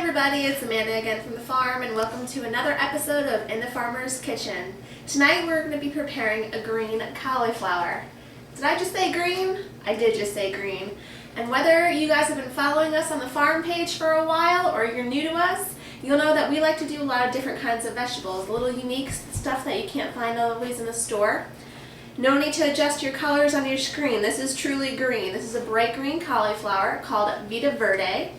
everybody, it's Amanda again from the farm, and welcome to another episode of In the Farmer's Kitchen. Tonight we're going to be preparing a green cauliflower. Did I just say green? I did just say green. And whether you guys have been following us on the farm page for a while or you're new to us, you'll know that we like to do a lot of different kinds of vegetables, a little unique stuff that you can't find always in the store. No need to adjust your colors on your screen. This is truly green. This is a bright green cauliflower called Vita Verde.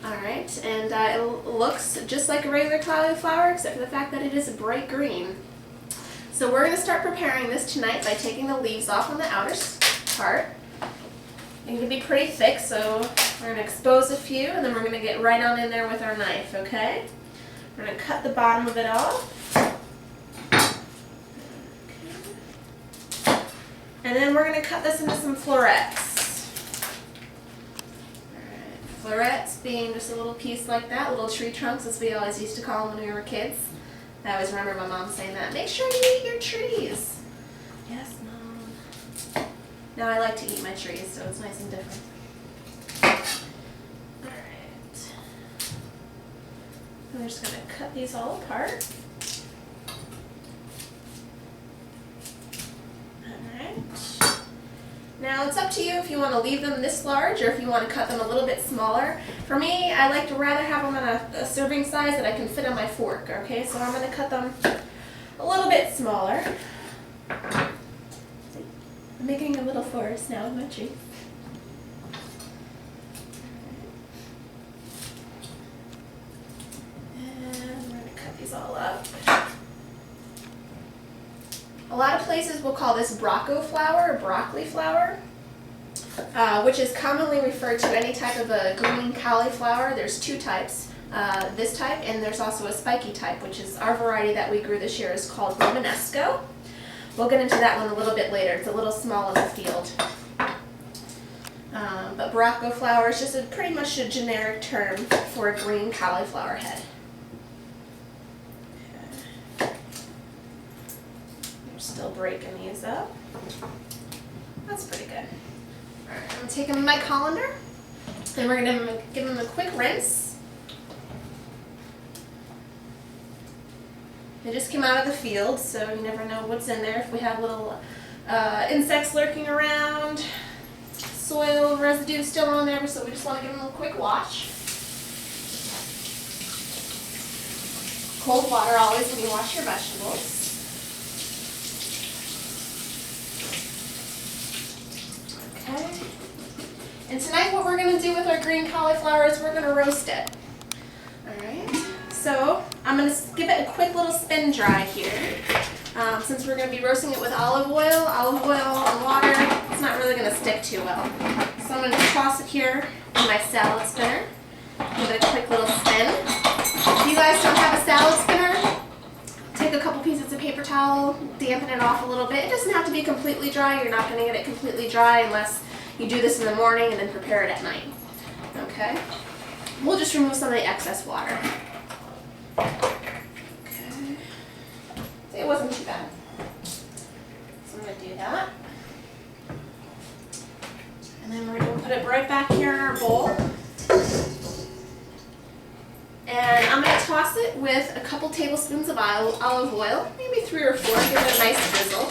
Alright, and it looks just like a regular cauliflower except for the fact that it is a bright green. So we're going to start preparing this tonight by taking the leaves off on the outer part. They can be pretty thick, so we're going to expose a few and then we're going to get right on in there with our knife, okay? We're going to cut the bottom of it off. Okay. And then we're going to cut this into some florets. Florets being just a little piece like that, little tree trunks as we always used to call them when we were kids. I always remember my mom saying that. Make sure you eat your trees. Yes, Mom. Now I like to eat my trees, so it's nice and different. Alright. I'm just going to cut these all apart. Alright. Now it's up to you if you want to leave them this large or if you want to cut them a little bit smaller. For me, I like to rather have them in a serving size that I can fit on my fork, okay? So I'm going to cut them a little bit smaller. I'm making a little forest now with my tree. And we're going to cut these all up. A lot of places will call this Broccoflower or broccoli flower, which is commonly referred to any type of a green cauliflower. There's two types, this type and there's also a spiky type, which is our variety that we grew this year is called Romanesco. We'll get into that one a little bit later. It's a little small in the field. But Broccoflower is just pretty much a generic term for a green cauliflower head. Still breaking these up. That's pretty good. Alright, I'm taking my colander and we're going to give them a quick rinse. They just came out of the field, so you never know what's in there. If we have little insects lurking around, soil residue still on there, so we just want to give them a quick wash. Cold water always when you wash your vegetables. Okay. And tonight what we're going to do with our green cauliflower is we're going to roast it. Alright, so I'm going to give it a quick little spin dry here. Since we're going to be roasting it with olive oil and water, it's not really going to stick too well. So I'm going to toss it here in my salad spinner. Give it a quick little spin. If you guys don't have a salad spinner, take a couple pieces of paper towel, dampen it off a little bit. It doesn't have to be completely dry. You're not going to get it completely dry unless you do this in the morning and then prepare it at night. Okay? We'll just remove some of the excess water. Okay. It wasn't too bad. So I'm going to do that. And then we're going to put it right back here in our bowl. And I'm going to toss it with a couple tablespoons of olive oil, maybe 3 or 4, give it a nice drizzle.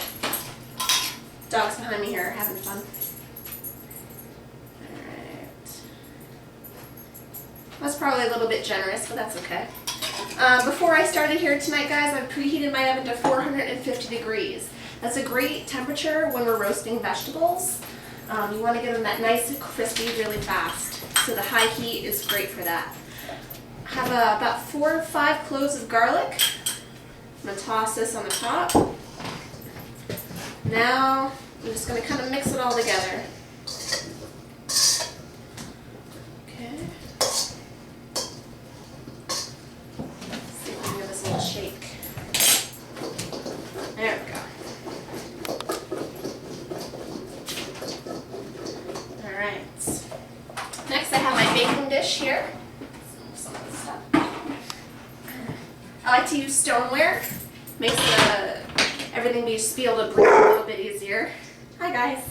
Dogs behind me here are having fun. Alright. That's probably a little bit generous, but that's okay. Before I started here tonight, guys, I've preheated my oven to 450 degrees. That's a great temperature when we're roasting vegetables. You want to get them that nice and crispy really fast. So the high heat is great for that. I have about 4 or 5 cloves of garlic. I'm going to toss this on the top. Now I'm just going to kind of mix it all together. Okay. Let's see if we can give this a little shake. There we go. Alright. Next I have my baking dish here. I like to use stoneware. Makes everything be able to breathe a little bit easier. Hi guys.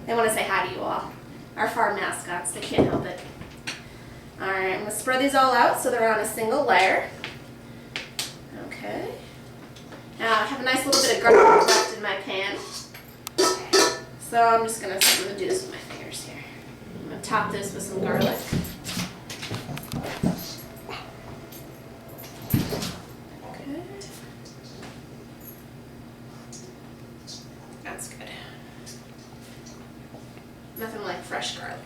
They want to say hi to you all. Our farm mascots, they can't help it. Alright, I'm going to spread these all out so they're on a single layer. Okay. Now I have a nice little bit of garlic left in my pan. Okay. So I'm just going to do this with my fingers here. I'm going to top this with some garlic. Okay. That's good. Nothing like fresh garlic.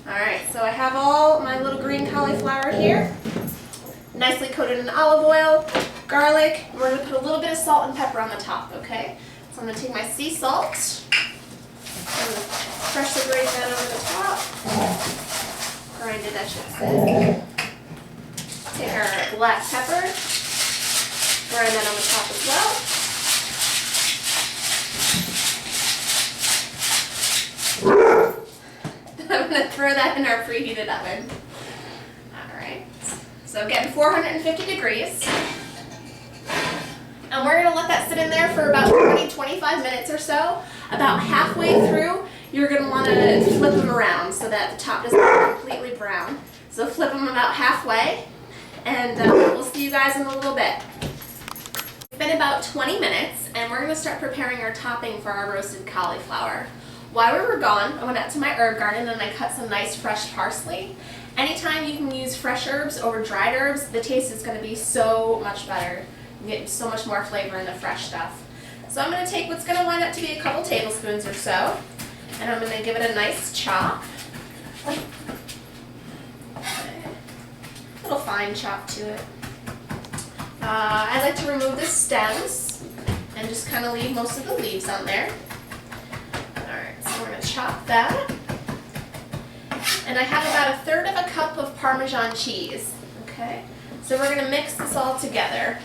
Alright, so I have all my little green cauliflower here, nicely coated in olive oil, garlic, and we're going to put a little bit of salt and pepper on the top, okay? So I'm going to take my sea salt, I'm going to freshly grate that over the top, grind it, I should say. Take our black pepper, grind that on the top as well. I'm going to throw that in our preheated oven. Alright, so again, 450 degrees. And we're going to let that sit in there for about 20-25 minutes or so. About halfway through, you're going to want to flip them around so that the top doesn't get completely brown. So flip them about halfway, and we'll see you guys in a little bit. It's been about 20 minutes, and we're going to start preparing our topping for our roasted cauliflower. While we were gone, I went out to my herb garden and I cut some nice fresh parsley. Anytime you can use fresh herbs over dried herbs, the taste is going to be so much better. You get so much more flavor in the fresh stuff. So I'm going to take what's going to wind up to be a couple tablespoons or so, and I'm going to give it a nice chop. Okay. A little fine chop to it. I like to remove the stems and just kind of leave most of the leaves on there. So we're going to chop that. And I have about 1/3 of a cup of Parmesan cheese. Okay, so we're going to mix this all together.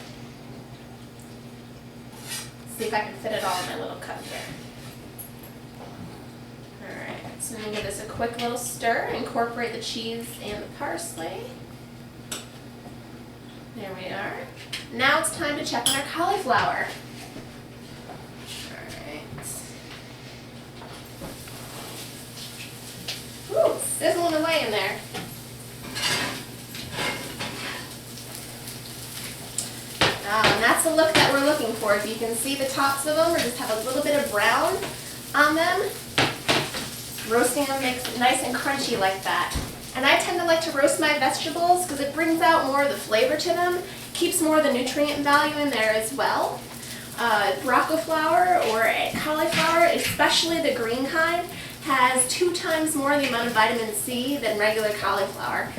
See if I can fit it all in my little cup here. Alright, so I'm going to give this a quick little stir, incorporate the cheese and the parsley. There we are. Now it's time to check on our cauliflower. Ooh, sizzling away in there. And that's the look that we're looking for. If you can see the tops of them, or just have a little bit of brown on them, roasting them makes it nice and crunchy like that. And I tend to like to roast my vegetables because it brings out more of the flavor to them, keeps more of the nutrient value in there as well. Broccoflower or cauliflower, especially the green kind, has 2 times more the amount of vitamin C than regular cauliflower.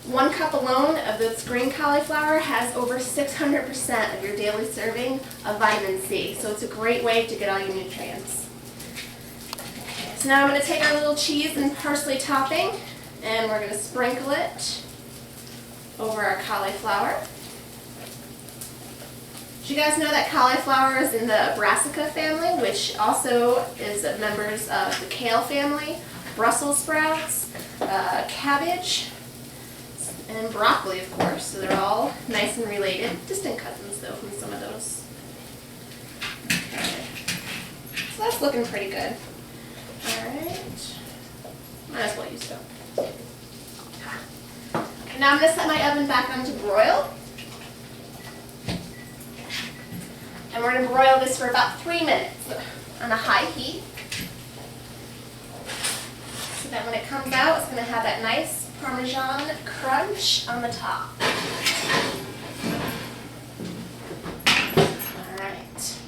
1 cup alone of this green cauliflower has over 600% of your daily serving of vitamin C, so it's a great way to get all your nutrients. Okay, so now I'm going to take our little cheese and parsley topping, and we're going to sprinkle it over our cauliflower. Did you guys know that cauliflower is in the Brassica family, which also is members of the kale family, Brussels sprouts, cabbage, and broccoli, of course. So they're all nice and related. Distant cousins, though, from some of those. Okay. So that's looking pretty good. Alright. Might as well use them. Okay, now I'm going to set my oven back on to broil. And we're going to broil this for about 3 minutes on a high heat. So that when it comes out, it's going to have that nice Parmesan crunch on the top. Alright.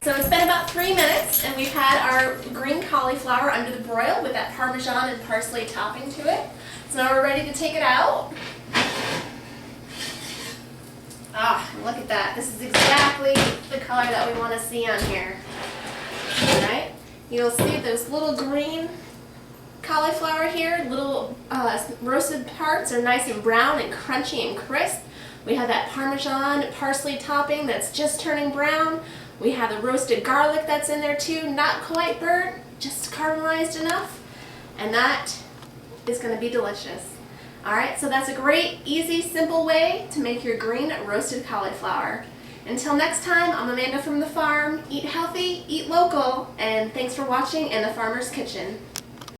So it's been about 3 minutes, and we've had our green cauliflower under the broil with that Parmesan and parsley topping to it. So now we're ready to take it out. Ah, look at that. This is exactly the color that we want to see on here. Alright, you'll see those little green cauliflower here, little roasted parts are nice and brown and crunchy and crisp. We have that Parmesan parsley topping that's just turning brown. We have the roasted garlic that's in there too, not quite burnt, just caramelized enough. And that is going to be delicious. Alright, so that's a great, easy, simple way to make your green roasted cauliflower. Until next time, I'm Amanda from the farm. Eat healthy, eat local, and thanks for watching In the Farmer's Kitchen.